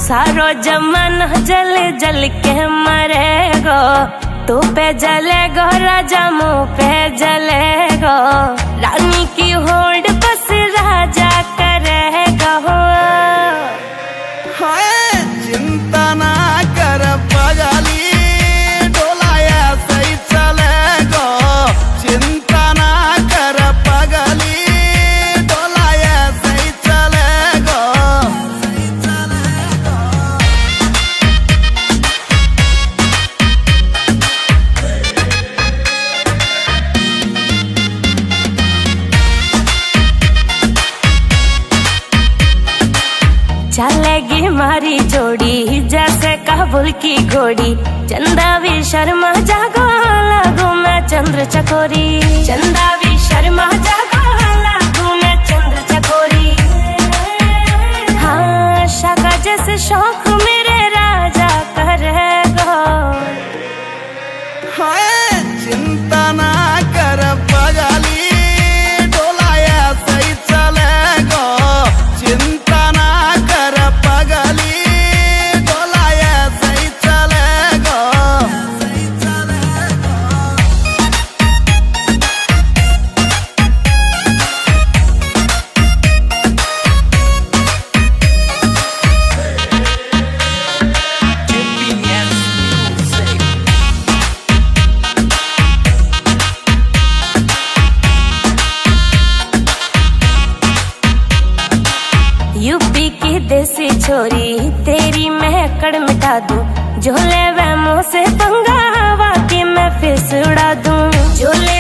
सारो जमाना जल जल के मरेगो, तू पे जलेगो राजा मुँह पे जलेगो, रानी की होड़ बस राजा करेगा। चिंता ना कर पगली, डोलाया सही चलेगो, चिंता ना कर पगली, डोलाया सही चलेगो। चलेगी मारी जोड़ी जैसे काबुल की घोड़ी, चंदा भी शर्मा जागो लागू मैं चंद्र चकोरी, चंदा भी शर्मा जागो लागू मैं चंद्र चकोरी। हाँ शाका जैसे शौक मेरे राजा करेगो। चिंता ना कर पगली, डोलाया सही चलेगो, चिंता ना कर पगली, डोलाया सही चलेगो। यूपी की देसी छोरी तेरी महकड़ मिटा दूं, झोले वे मुँह से पंगा वाकई मैं फिस उड़ा दूं, झोले